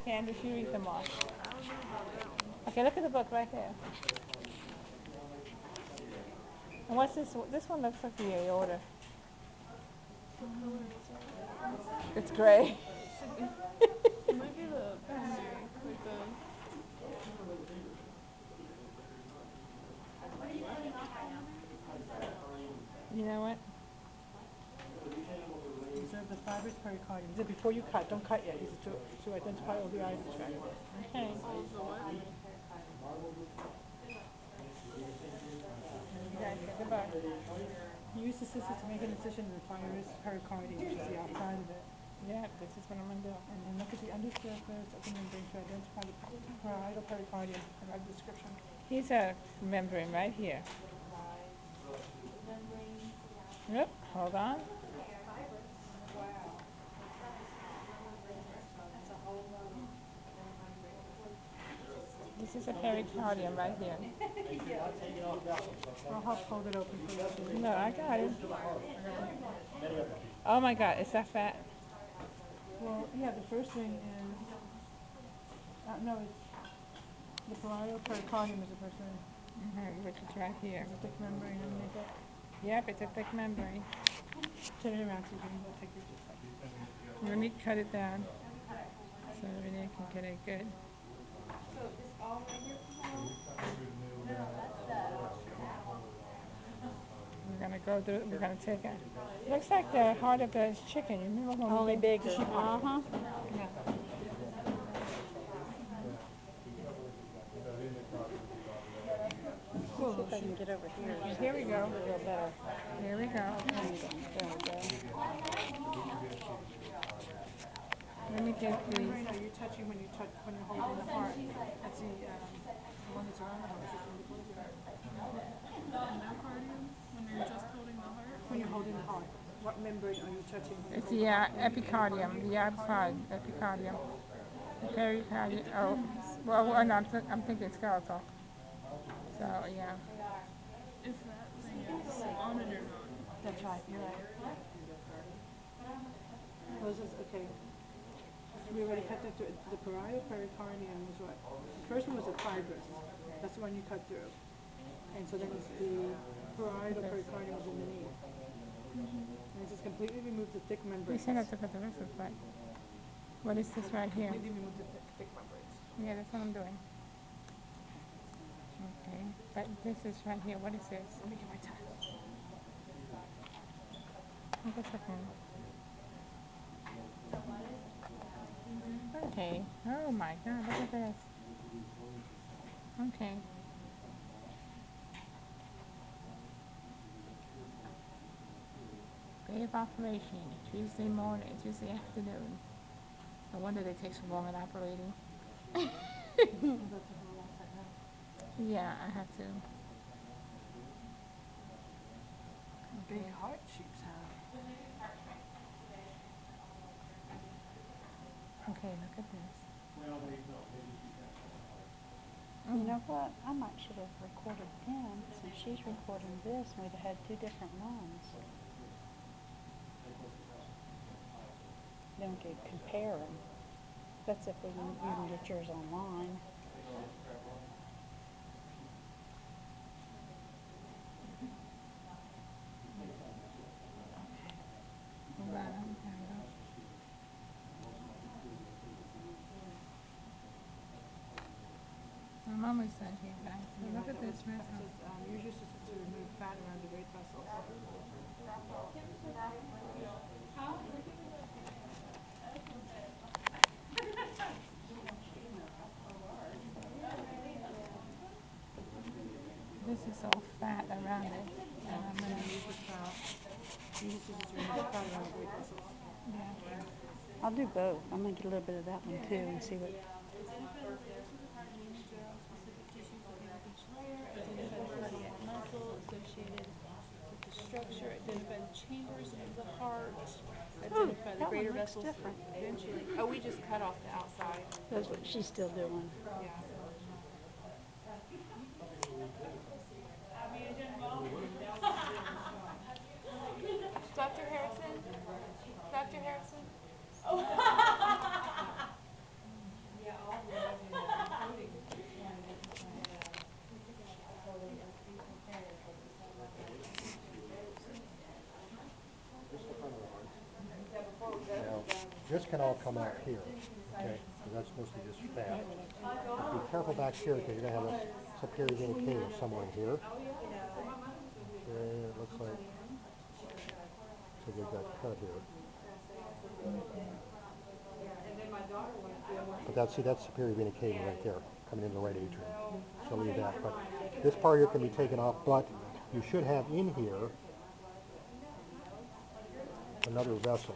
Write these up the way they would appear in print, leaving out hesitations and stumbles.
Candace, you read them off. I don't know about that one. Okay, look at the book right there. And what's this? This one looks like the aorta. What color is it? It's gray. It might be the primary, like the. You know what? Observe the fibrous pericardium. He said before you cut, don't cut yet. He said to identify all the iron tracks. Okay. Oh, the what? You guys get the book. Use the scissors to make an incision in the fibrous pericardium, which is the outside of it. Yeah, this is what I'm gonna do. And then look at the undersurface of the membrane to identify the parietal pericardium. Provide a description. Here's a membrane right here. Yep, hold on. This is a pericardium right here. I'll help hold it open for you. No, I got it. Oh my God, is that fat? Well, yeah, the first thing is, no, it's the parietal pericardium is the first thing. Which is right here. It's a thick membrane underneath it. Yep, it's a thick membrane. Turn it around, CJ. We'll take pictures. Let me cut it down so everything can get it good. So this all right here tomorrow? No, that's We're gonna go through. We're gonna take it. Looks like the heart of the chicken. You remember when only we bigger. Uh-huh. Yeah. Let's see if I can get over here. Okay, So here we I can go. get a little better Here we go. angle. There we go. Let me get What these. membrane are you touching when you're holding the heart? That's the one that's around the heart. It's just in the Endocardium? When you're just holding the heart? when you're holding the heart. What membrane are you touching when you It's hold the the heart? epicardium, the outside epicardium. The pericardium. Oh, well, no, I'm thinking skeletal. So yeah. If that thing is on it or not. That's right. You're right. Those is okay. We already cut that through. The parietal pericardium was what? The first one was the fibrous. That's the one you cut through. And so then it's the parietal pericardium was underneath. And it just completely removed the thick You membranes. said I took out the rest of it. What is this right here? Completely removed the thick membranes. Yeah, that's what I'm doing. Okay, but this is right here. What is this? Let me get my time. Hold a second. Okay. Oh my God, look at this. Okay. Day of operation, Tuesday morning, Tuesday afternoon. No wonder they take so long in operating. That took a long time now. Yeah, I have to. Big Okay. heart sheeps have. Okay, look at this. You know what? I might should have recorded them since she's recording this and we'd have had two different ones. Then we could compare them. That's if we can, you can get yours online. Hold on, I'm trying to. I'm almost done here, guys. So look at this vessel. Use your scissors to remove fat around the great vessels. This is all fat around it. And I'm gonna, Use the fat. Use your scissors to remove fat around the great vessels. yeah. I'll do both. I'm going to get a little bit of that one too and see what. Identify the layers of the heart, namely general specific tissues that make up each layer. Identify the cardiac muscle associated with the structure. Identify the chambers of the heart. Identify the That one greater looks vessels different. eventually. Oh, we just cut off the outside. That's what she's still doing. Yeah. Dr. Harrison? Dr. Harrison? this can all come out here, okay? Because that's mostly just fat. But be careful back here because you're going to have a superior vena cava somewhere in here. Okay, it looks like they've got cut here. But that's superior vena cava right there, coming into the right atrium. So leave that. But this part here can be taken off, but you should have in here another vessel,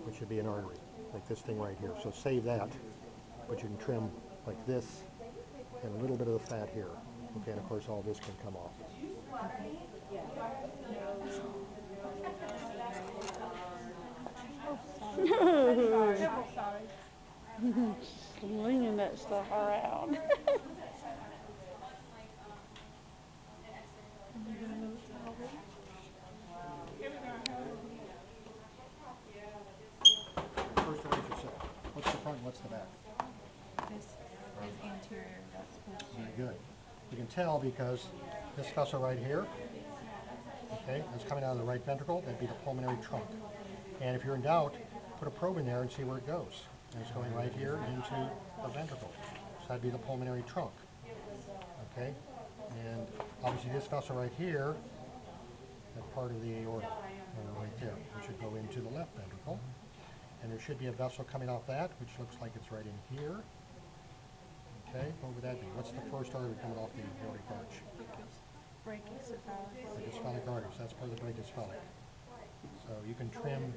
which should be an artery, like this thing right here. So save that, but you can trim like this and a little bit of the fat here. Okay, and of course all this can come off. Okay. Several sides. Slinging that stuff around. And you're gonna know it's already. Here we go. First arrange yourself. What's the front and what's the back? This is anterior. That's Very posterior. good. You can tell because this vessel right here, okay, that's coming out of the right ventricle, that'd be the pulmonary trunk. And if you're in doubt, put a probe in there and see where it goes. And it's going right here into the ventricle. So that'd be the pulmonary trunk. Okay? And obviously this vessel right here, that's part of the aorta, right there, which should go into the left ventricle. And there should be a vessel coming off that, which looks like it's right in here. Okay, what would that be? What's the first artery coming off the aortic arch? Brachiocephalic. Brachiocephalic arteries, that's part of the brachiocephalic. So you can trim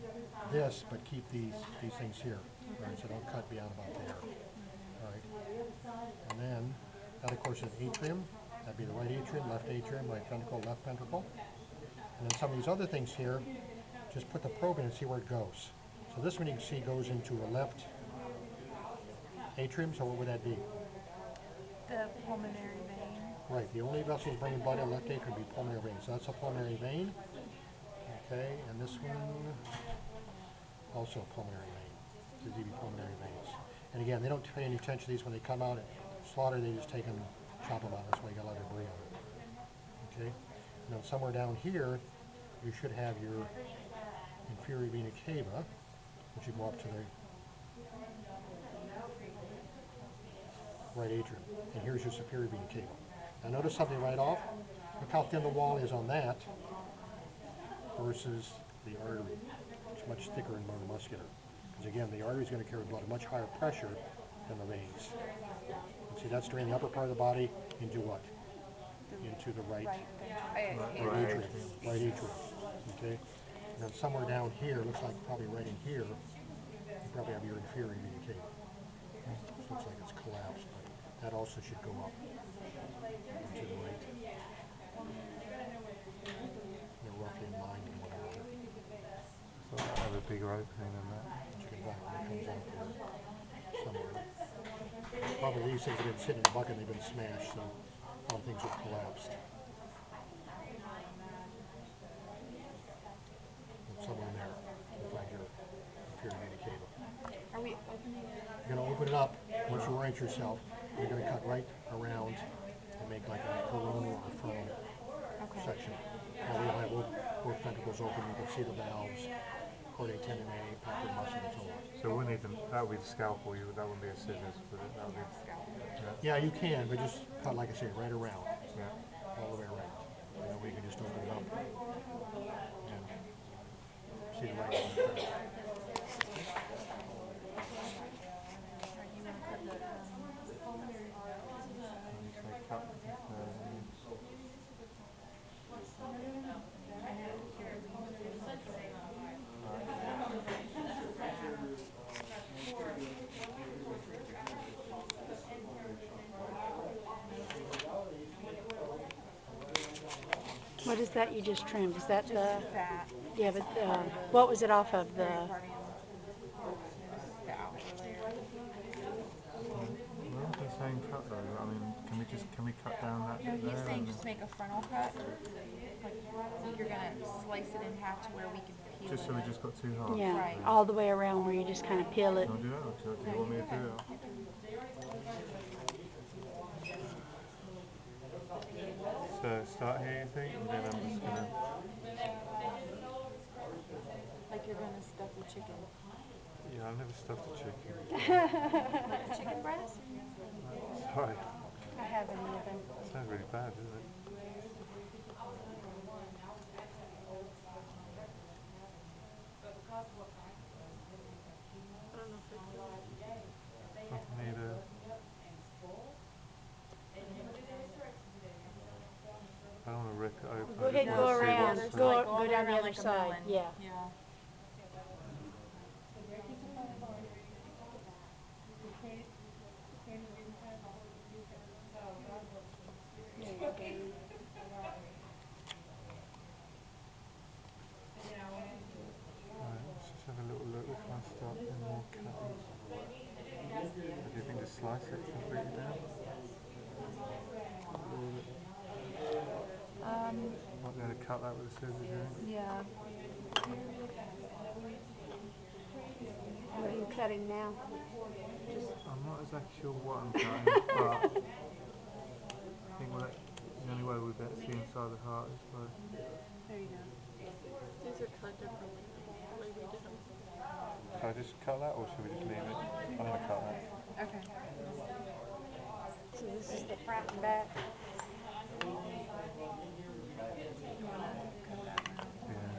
this, but keep these things here. Okay. Right, so don't cut beyond about there. Okay. All right. And then that of course is an atrium. That'd be the right atrium, right ventricle, left ventricle. And then some of these other things here, just put the probe in and see where it goes. So this one you can see goes into a left atrium, so what would that be? The pulmonary vein. Right, the only vessels bringing blood in left atrium would be pulmonary vein. So that's a pulmonary vein. Okay, and this one, also a pulmonary vein. These would be pulmonary veins. And again, they don't pay any attention to these when they come out at slaughter, they just take them, chop them out. That's why you got a lot of debris on it. Okay, and then somewhere down here, you should have your inferior vena cava, which should go up to the right atrium. And here's your superior vena cava. Now notice something right off. Look how thin the wall is on that versus the artery. It's much thicker and more muscular. Because again, the artery is going to carry blood at much higher pressure than the veins. And see, that's draining the upper part of the body into what? Into the right atrium. Right atrium. Okay? And then somewhere down here, looks like probably right in here, you probably have your inferior vena cava. This looks like it's collapsed, but that also should go up into the right. They're roughly in line with one another. So I have a bigger opening than that. Chicken vine when it comes out there somewhere. Probably these things have been sitting in a bucket and they've been smashed, so a lot of things have collapsed. And somewhere in there, you'll find your inferior vena cava. Are we opening it? You're going to open it up. Once you orient yourself, you're going to cut right around and make like a coronal or frontal Okay. section. That way you'll have both ventricles open. You can see the valves, chordae tendineae, papillary muscle, and so on. So we need them. That would be the scalpel. That wouldn't be a scissors, would it? That would be. Yeah, scalpel. Yeah, you can, but just cut, like I say, right around, Yeah. all the way around. And that way you can just open it up and see the right one cut. Alright, you want to cut the pulmonary arteries And inside. you say cut there, didn't you? And then put these veins inside. What is that you just trimmed? Is that Just the fat. yeah, It's but part of the what was it off of the? pericardium. This is the outer layer. Why is he saying cut though? I mean, can we cut down that No, bit he's there saying and just make a frontal cut. Like you're gonna slice it in half to where we can peel just it so we up. just got two halves? Yeah, Right. all the way around where you just kind of peel Do it. you want to do that, or do No, you want you me go to do ahead. it? You do. So start here, you think, and then I'm just gonna. Like you're gonna stuff the chicken. Yeah, I've never stuffed a chicken. Like the chicken breast? Or no? Sorry. I haven't either. Sounds really bad, doesn't it? I don't know if I could. I need a. I don't want to rip it open. Go I just ahead, want go to see Yeah, around, what's there's the. like all go the way down the around other like a side. melon. Yeah. Yeah. There you go. Right, let's just have a little look before I start doing more cutting. Or do you think just slice it completely down? Or might be able to cut that with the scissors, you think? Yeah. What are you cutting now? I'm not exactly sure what I'm cutting, but I think the only way we'll be able to see inside the heart is by. There you go. These are cut differently than the way we did them. Should I just cut that or should we just leave it? I'm going to cut that. Okay. So this is the front and back. You wanna cut that now? Yeah.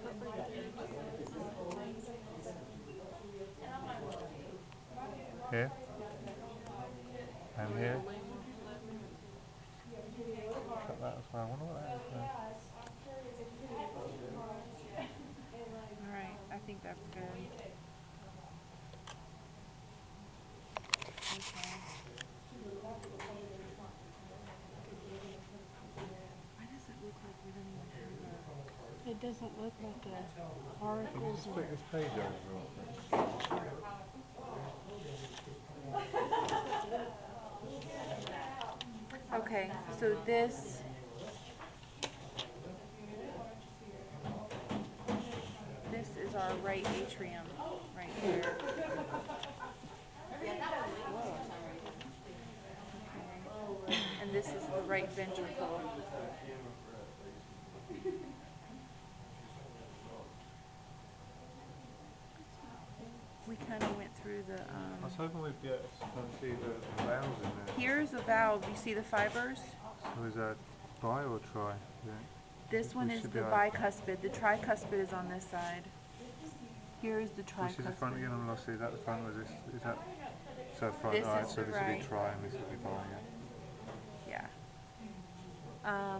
Cut right there. Here? And Where here? the label for that. Cut that as well. I wonder what that is though. Alright, I think that's good. Okay. Why does it look like we don't even have a... It doesn't look like the Can you articles just and flick this page over real quick? Okay, so this is our right atrium right here. Whoa. Okay. And this is the right ventricle. We kind of went through the I was hoping we'd be able to kind of see the valves in there. here's a valve. You see the fibers? So is that bi or tri? Yeah. This one is the bicuspid. The tricuspid is on this side. Here is the Which is the front again? tricuspid. I'm lost. Is that the front or is this? Is that so front? This Alright, is so the this will be right. tri and this will be bi. Yeah. Yeah.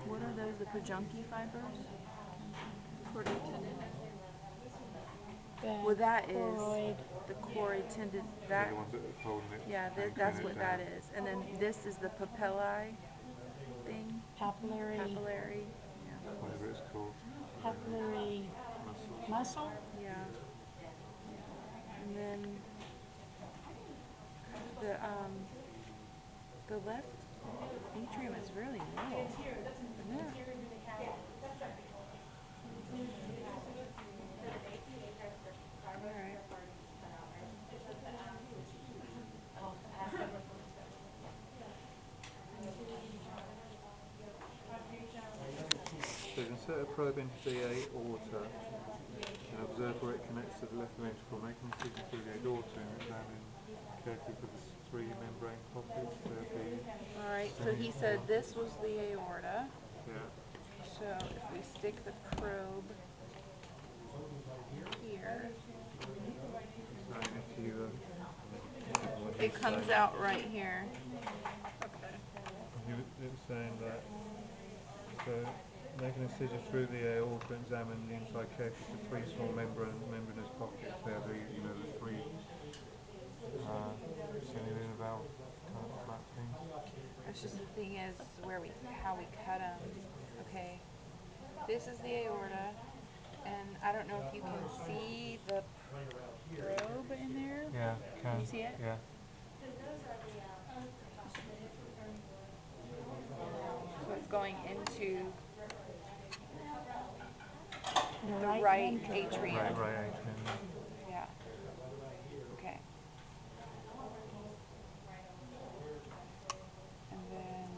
What are those? The Purkinje fibers? choroid tendon. Well, that is Choroid. the choroid tendon. They're That the ones that are holding it, yeah, anchoring that's it what down. that is. And then this is the papillae thing. Papillary. Papillary. Yeah. Whatever it's called. Papillary Muscles. muscle. Yeah. And then the left atrium is really little. Isn't it? Alright. So insert a probe into the aorta and observe where it connects to the left ventricle. Make an incision through the aorta and examine carefully for the three membrane pockets. They'll be Alright, so he said this was the aorta. yeah. So if we stick the probe here, Explain it to you. it comes out right here. Okay. It was saying that. So make an incision through the aorta and examine the inside carefully for three small membranous pockets. They're the three sinovial valve kind of flap things. That's just the thing is how we cut them. Okay, this is the aorta, and I don't know if you can see the probe in there. Yeah, Can you see it? Yeah. So it's going into The the right right ventricle. atrium. Right atrium. Yeah. Okay. And then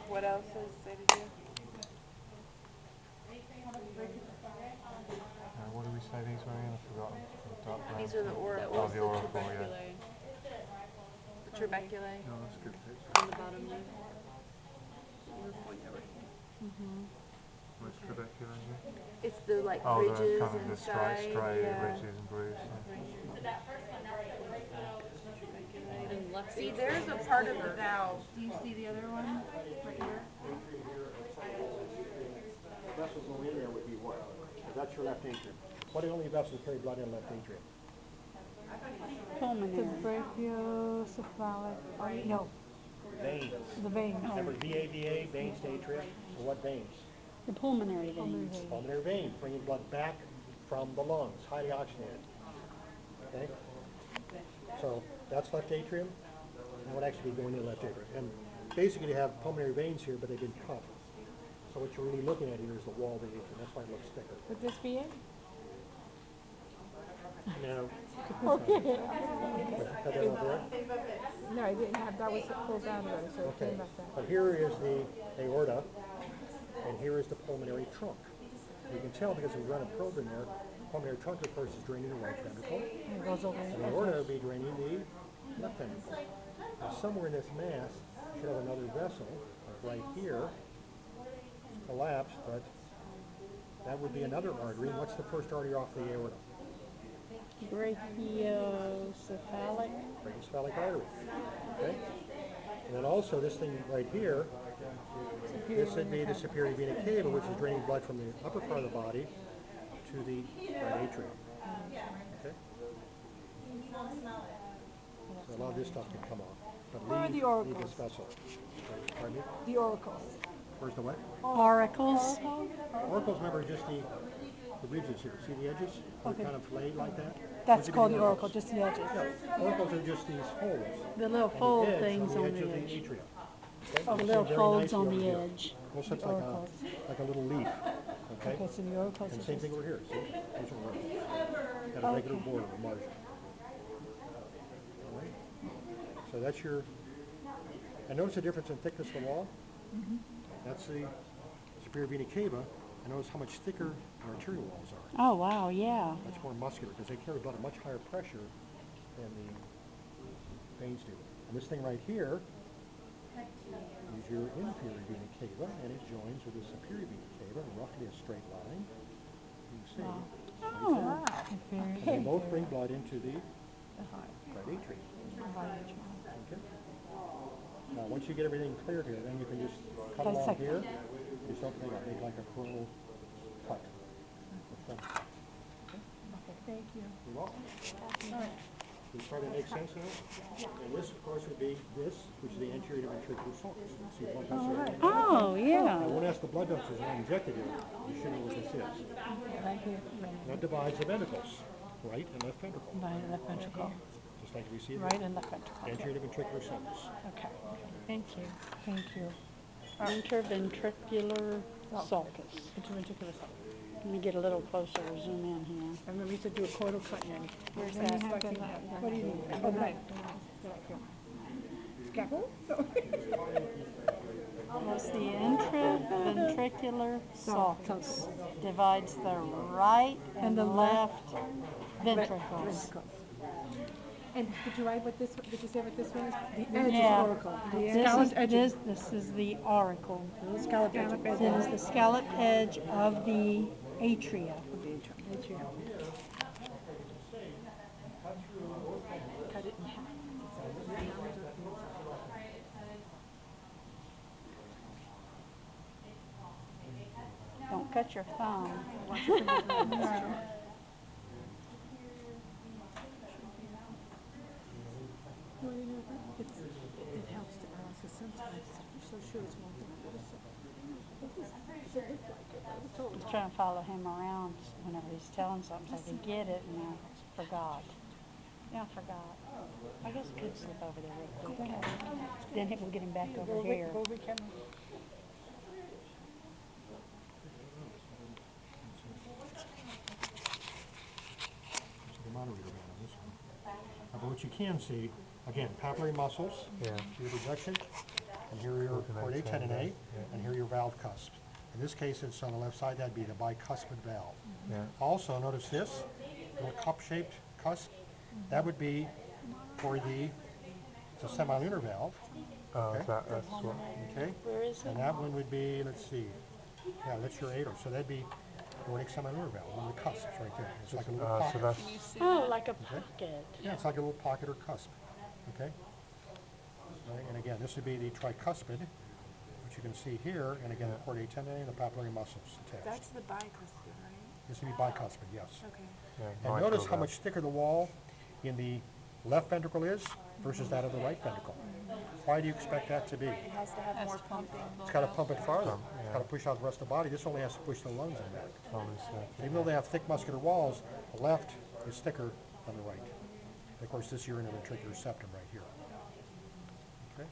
what else does it say to do? are these, Marianne? I've forgotten. These are the oracles, Oh, the the oracle, yeah. tuberculae. The tuberculae Oh, that's a good picture. on the bottom there. You would point that right here. Where's tubercular again? It's the like Oh, the ridges kind of the inside. stray Yeah. ridges and grooves. Yeah. Right here. Tuberculae and left See, atrium. there's a part of the valve. Do you see the other one right here? Atrium here, the vessel going in there would be what? Because that's your left atrium. What are the only vessels carry blood in left atrium? The Pulmonary. brachiocephalic, no, Veins. the veins. Remember VAVA, veins to atria? So what veins? The pulmonary Pulmonary veins. vein. Pulmonary veins, bringing blood back from the lungs, highly oxygenated. Okay? So that's left atrium. That would actually be going in left atrium. And basically you have pulmonary veins here, but they've been cut. So what you're really looking at here is the wall of the atrium. That's why it looks thicker. Would this be it? Now, Okay. cut that off there. No, I didn't have, that was pulled out already, so it Okay, came back down. but here is the aorta, and here is the pulmonary trunk. You can tell because we run a probe in there, the pulmonary trunk, of course, is draining the right ventricle, And it goes over and here. the aorta would be draining the left ventricle. Now, somewhere in this mass should have another vessel, like right here. It's collapsed, but that would be another artery. And what's the first artery off the aorta? Brachiocephalic. Brachiocephalic artery. Okay? And then also this thing right here, Superior this would be the vena cava. superior vena cava, which is draining blood from the upper part of the body to the right atrium. Okay? So a lot of this stuff can come off. But Where are the leave oracles? this vessel. Pardon me? The oracles. Where's the what? Auricles. Oracles, remember, are just the ridges here. See the edges? They're Okay. kind of flayed like that. That's Those would be called the oracle, oracles. just the edges. Yeah. Oracles are just these holes The little on fold the edge, things on the on edge the of the edge. atria. Okay? Oh, The You see little them very folds nicely on over the here. edge. Almost The looks oracles. like a little leaf. Okay? Okay, so the oracles And are same just... thing over here. See? Those are oracles. Got a regular Okay. border, a margin. All right? So that's your... And notice the difference in thickness of the wall? That's the superior vena cava. And notice how much thicker the arterial walls are. Oh, wow, yeah. Much more muscular because they carry blood at much higher pressure than the veins do. And this thing right here is your inferior vena cava, and it joins with the superior vena cava in roughly a straight line. You can see Wow. right Oh, there. Inferior, And they both bring blood into the the heart. right atrium. The heart atrium. Okay. Now, once you get everything cleared here, then you can just cut along Dissect here. it. Just don't make like a coronal cut, a trim cut. Okay. Okay, thank you. You're welcome. All right. Does it start to make sense now? And this, of course, would be this, which is the anterior ventricular sulcus. You can see blood vessels. All right. Oh, I yeah. won't ask the blood vessels that are injected here. You should know what this is. Right here. That divides the ventricles, right and left ventricle, Right and left ventricle. just like we see Right here. and left ventricle. Anterior ventricular sulcus. Okay. Thank you. Thank you. Interventricular sulcus. Interventricular sulcus. Let me get a little closer, zoom in here. I remember we used to do a coronal cut and Where's then you that? have to, what do you need? Oh, knife. Knife here. Scalpel? No. That's the intraventricular sulcus. Divides the right and the left ventricles. And did you write what this, did you say what this one is? The edge is Yeah. oracle. The This scalloped is, edges. this is the auricle. Scallop edge. This is the scalloped edge of the atria. Of the atrium. Atrium. Cut through both ends. Cut it in half. Don't cut your thumb. Watch your fingers. No, that's true. Well, you know, it helps to ask, because sometimes you're so sure it's one thing, and you're so, well, this doesn't look like it, but it's all I was right. trying to follow him around whenever he's telling something so I could get it, and I forgot. Yeah, I forgot. I guess I could slip over there real quick. Then we'll get him back over here. Go over camera. The monitor band on this one. But what you can see, again, papillary muscles, your reduction, and here are your chordae tendineae, and here are your valve cusps. In this case, it's on the left side, that'd be the bicuspid valve. Yeah. Also, notice this, little cup-shaped cusp, that would be for the semilunar valve. Oh, Okay. that, The that's what. pulmonary. Okay. Where is it? And that one would be, let's see, yeah, that's your aorta. So that'd be aortic semilunar valve, one of the cusps right there. It's like a little So pocket. that's Can you see Oh, that? like a Okay. pocket. Yeah, it's like a little pocket or cusp. Okay. Right, and again, this would be the tricuspid, which you can see here, and again, the chordae tendineae and the papillary muscles attached. That's the bicuspid, right? This would be bicuspid, yes. Okay. yeah, And mitral notice how valve. much thicker the wall in the left ventricle is versus that of the right ventricle. Why do you expect that to be? It has to have more pumping. It's got to pump it farther. Pump, It's yeah. got to push out the rest of the body. This only has to push the lungs in back. Pulmonary But circuit. even though they have thick muscular walls, the left is thicker than the right. And of course, this urinoventricular septum right here. Okay.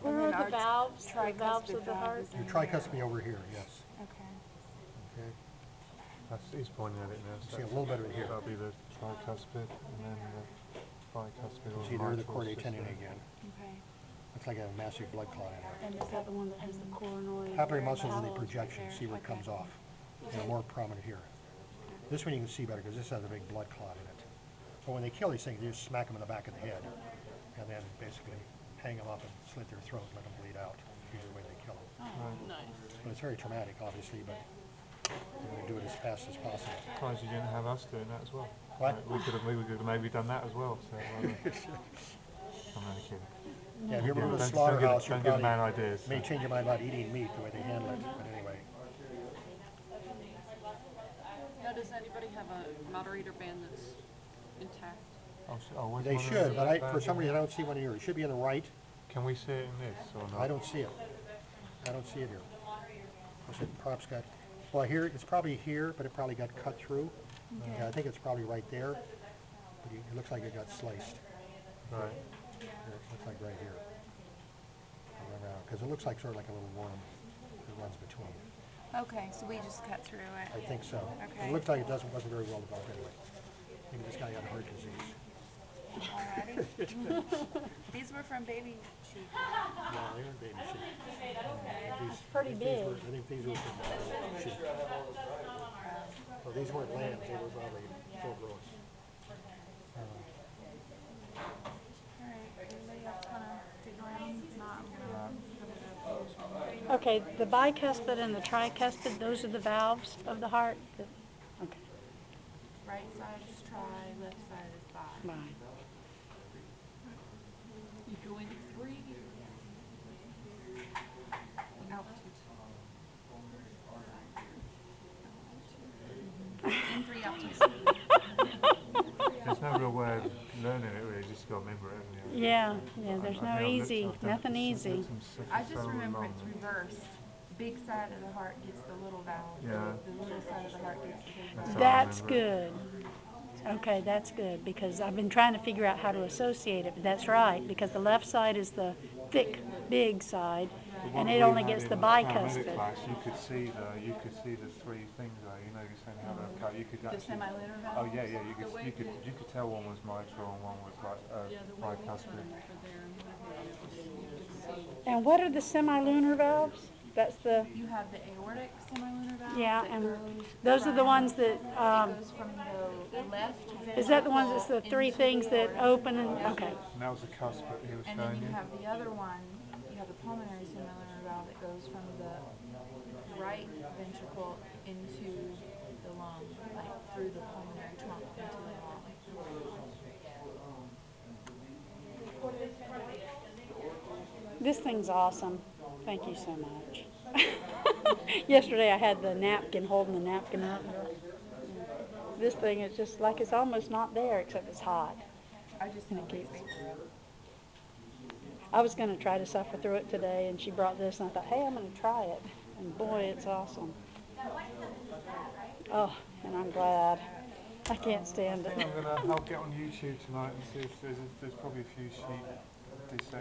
Where are the valves? The valves of the heart? Your tricuspid over here, yes. Okay. Okay. He's pointing at it now. You So see a little bit of it here. that'll be the tricuspid, and then the bicuspid or See, there's the mitral. chordae tendineae again. Okay. Looks like I have a massive blood clot in there. And Is that the one that has the coronoid? Papillary muscles are the muscles right projection. there. See where it Okay. comes off. They're more prominent here. This one you can see better because this has a big blood clot in it. But when they kill these things, they just smack them in the back of the head and then basically hang them up and slit their throat and let them bleed out. Usually the way they kill them. Oh, nice. But it's very traumatic, obviously, but we're going to do it as fast as possible. Surprised you didn't have us doing that as well. What? We could have maybe done that as well. So I'm only kidding. Yeah, if you ever go to a Don't slaughterhouse, you give the probably man ideas. may So. change your mind about eating meat the way they handle it. But anyway, Now, does anybody have a moderator band that's intact? Where's they my should, but band for some reason I here? don't see one here. It should be on the right. Can we see it in this or not? I don't see it. I don't see it here. Because it perhaps got, well, here, it's probably here, but it probably got cut through. Okay. Yeah, I think it's probably right there. But it looks like it got sliced. Right. Here, it looks like right here. Because it looks like sort of like a little worm that runs between. Okay, so we just cut through I it. think so. Okay. It looks like it wasn't very well developed anyway. Maybe this guy got heart disease. Alrighty. These were from baby sheep. No, they aren't baby sheep. Pretty big. I think these were from sheep. Well, these weren't lambs. They were probably full grown. Alright, anybody else want to dig around? If not, I'm going to put it up here so we can. Okay, the bicuspid and the tricuspid, those are the valves of the heart? Okay, Right side is tri, left side is bi. right. You go in three altitudes. In three altitudes. There's no real way of learning it really. You just got to remember it, haven't you? Yeah, there's no easy, nothing easy. I just remember it's reversed. Big side of the heart gets the little valve. Yeah. The little side of the heart gets the big That's valve. how I That's remember it. good. Okay, that's good because I've been trying to figure out how to associate it. But that's right because the left side is the thick, big side, The and one it we only had gets the in paramedic bicuspid. class, you could see the three things though. You know, you're saying how they're cut. You could The actually. semilunar valve. Oh yeah, yeah. You could tell one was mitral and one was like bicuspid. For their you could see. And what are the semilunar valves? That's the You have the aortic semilunar valve yeah, that and goes those are the from ones that. it goes from the left ventricle Is that the ones that's the three into things the that aorta. open and Yep. okay? And that was the cusp that he was And then showing you you. have the other one, you have the pulmonary semilunar valve that goes from the right ventricle into the lung, like through the pulmonary trunk into the lung. This thing's awesome. Thank you so much. Yesterday I had the napkin holding the napkin up. This thing is just like it's almost not there except it's hot. I just And know it it's keeps. big. I was going to try to suffer through it today, and she brought this, and I thought, hey, I'm going to try it. And boy, it's awesome. Oh, and I'm glad. I can't stand I it. think I'll get on YouTube tonight and see if there's probably a few sheep dissect